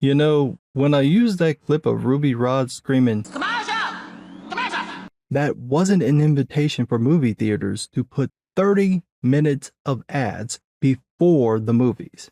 When I used that clip of Ruby Rod screaming, "Commercial! Commercial!" that wasn't an invitation for movie theaters to put 30 minutes of ads before the movies.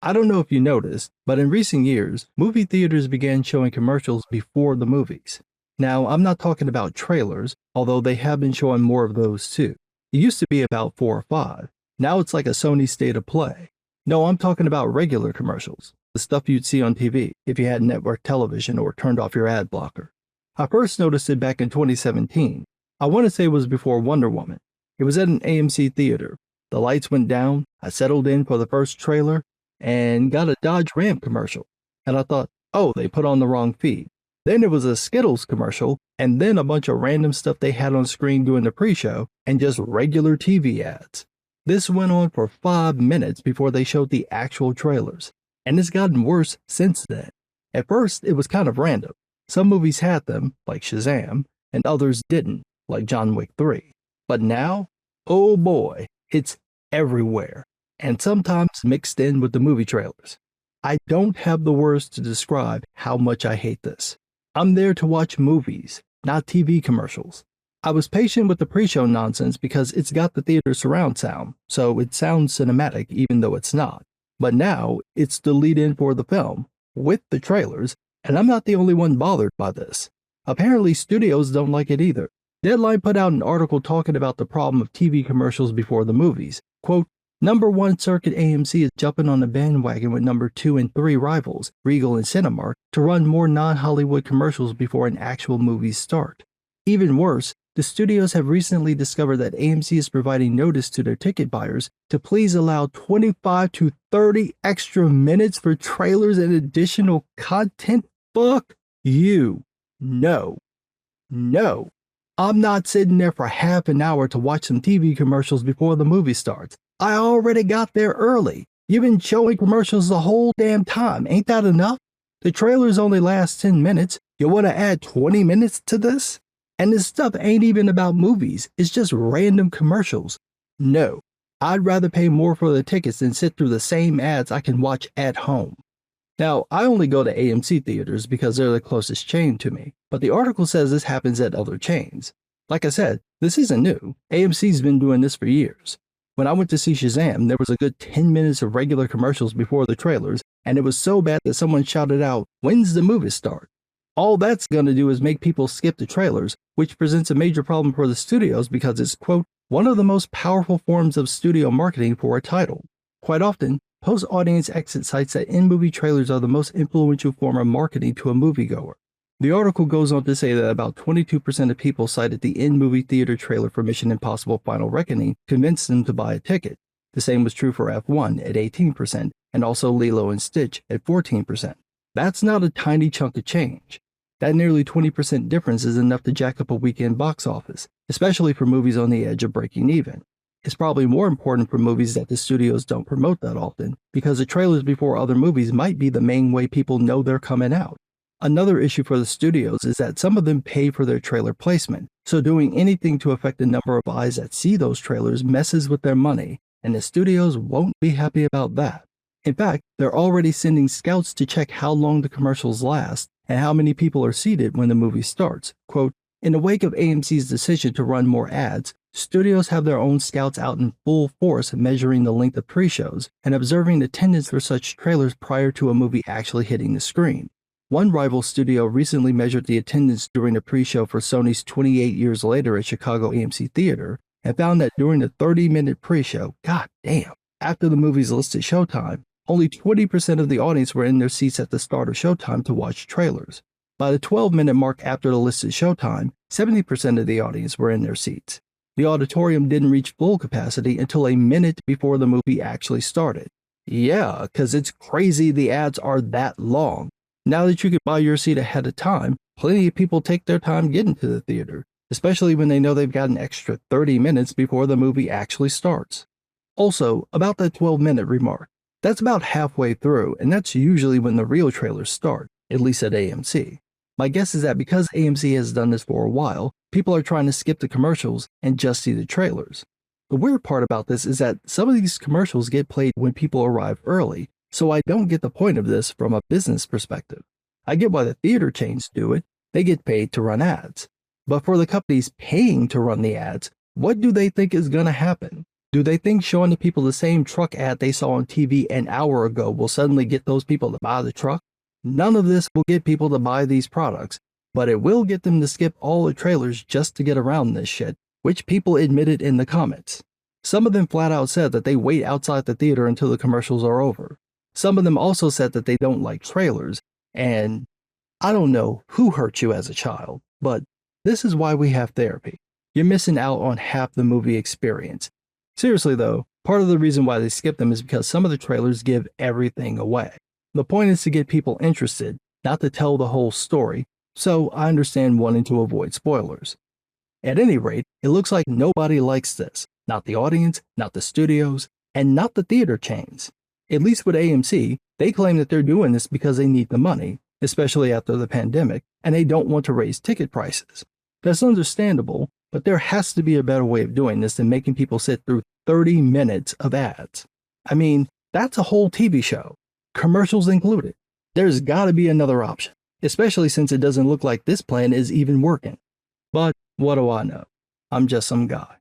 I don't know if you noticed, but in recent years, movie theaters began showing commercials before the movies. Now, I'm not talking about trailers, although they have been showing more of those too. It used to be about 4 or 5. Now it's like a Sony state of play. No, I'm talking about regular commercials, the stuff you'd see on TV if you had network television or turned off your ad blocker. I first noticed it back in 2017. I want to say it was before Wonder Woman. It was at an AMC theater. The lights went down, I settled in for the first trailer, and got a Dodge Ram commercial. And I thought, oh, they put on the wrong feed. Then there was a Skittles commercial, and then a bunch of random stuff they had on screen during the pre-show, and just regular TV ads. This went on for 5 minutes before they showed the actual trailers, and it's gotten worse since then. At first, it was kind of random. Some movies had them, like Shazam, and others didn't, like John Wick 3. But now, oh boy, it's everywhere, and sometimes mixed in with the movie trailers. I don't have the words to describe how much I hate this. I'm there to watch movies, not TV commercials. I was patient with the pre-show nonsense because it's got the theater surround sound, so it sounds cinematic even though it's not. But now, it's the lead-in for the film, with the trailers, and I'm not the only one bothered by this. Apparently, studios don't like it either. Deadline put out an article talking about the problem of TV commercials before the movies. Quote, Number 1 circuit AMC is jumping on the bandwagon with number 2 and 3 rivals, Regal and Cinemark, to run more non-Hollywood commercials before an actual movie start. Even worse, the studios have recently discovered that AMC is providing notice to their ticket buyers to please allow 25 to 30 extra minutes for trailers and additional content. Fuck you. No. No. I'm not sitting there for half an hour to watch some TV commercials before the movie starts. I already got there early. You've been showing commercials the whole damn time. Ain't that enough? The trailers only last 10 minutes. You want to add 20 minutes to this? And this stuff ain't even about movies. It's just random commercials. No, I'd rather pay more for the tickets than sit through the same ads I can watch at home. Now, I only go to AMC theaters because they're the closest chain to me, but the article says this happens at other chains. Like I said, this isn't new. AMC's been doing this for years. When I went to see Shazam, there was a good 10 minutes of regular commercials before the trailers, and it was so bad that someone shouted out, "When's the movie start?" All that's going to do is make people skip the trailers, which presents a major problem for the studios because it's, quote, one of the most powerful forms of studio marketing for a title. Quite often, post-audience exit cites that in-movie trailers are the most influential form of marketing to a moviegoer. The article goes on to say that about 22% of people cited the in-movie theater trailer for Mission Impossible Final Reckoning convinced them to buy a ticket. The same was true for F1 at 18% and also Lilo and Stitch at 14%. That's not a tiny chunk of change. That nearly 20% difference is enough to jack up a weekend box office, especially for movies on the edge of breaking even. It's probably more important for movies that the studios don't promote that often, because the trailers before other movies might be the main way people know they're coming out. Another issue for the studios is that some of them pay for their trailer placement, so doing anything to affect the number of eyes that see those trailers messes with their money, and the studios won't be happy about that. In fact, they're already sending scouts to check how long the commercials last and how many people are seated when the movie starts. Quote, in the wake of AMC's decision to run more ads, studios have their own scouts out in full force measuring the length of pre-shows and observing attendance for such trailers prior to a movie actually hitting the screen. One rival studio recently measured the attendance during the pre-show for Sony's 28 Years Later at Chicago AMC Theater and found that during the 30-minute pre-show, goddamn, after the movie's listed showtime, only 20% of the audience were in their seats at the start of showtime to watch trailers. By the 12-minute mark after the listed showtime, 70% of the audience were in their seats. The auditorium didn't reach full capacity until a minute before the movie actually started. Yeah, because it's crazy the ads are that long. Now that you can buy your seat ahead of time, plenty of people take their time getting to the theater, especially when they know they've got an extra 30 minutes before the movie actually starts. Also, about that 12-minute remark, That's about halfway through, and that's usually when the real trailers start, at least at AMC. My guess is that because AMC has done this for a while, people are trying to skip the commercials and just see the trailers. The weird part about this is that some of these commercials get played when people arrive early, so I don't get the point of this from a business perspective. I get why the theater chains do it, they get paid to run ads. But for the companies paying to run the ads, what do they think is going to happen? Do they think showing the people the same truck ad they saw on TV an hour ago will suddenly get those people to buy the truck? None of this will get people to buy these products, but it will get them to skip all the trailers just to get around this shit, which people admitted in the comments. Some of them flat out said that they wait outside the theater until the commercials are over. Some of them also said that they don't like trailers, and I don't know who hurt you as a child, but this is why we have therapy. You're missing out on half the movie experience. Seriously though, part of the reason why they skip them is because some of the trailers give everything away. The point is to get people interested, not to tell the whole story, so I understand wanting to avoid spoilers. At any rate, it looks like nobody likes this, not the audience, not the studios, and not the theater chains. At least with AMC, they claim that they're doing this because they need the money, especially after the pandemic, and they don't want to raise ticket prices. That's understandable, but there has to be a better way of doing this than making people sit through 30 minutes of ads. I mean, that's a whole TV show, commercials included. There's gotta be another option, especially since it doesn't look like this plan is even working. But what do I know? I'm just some guy.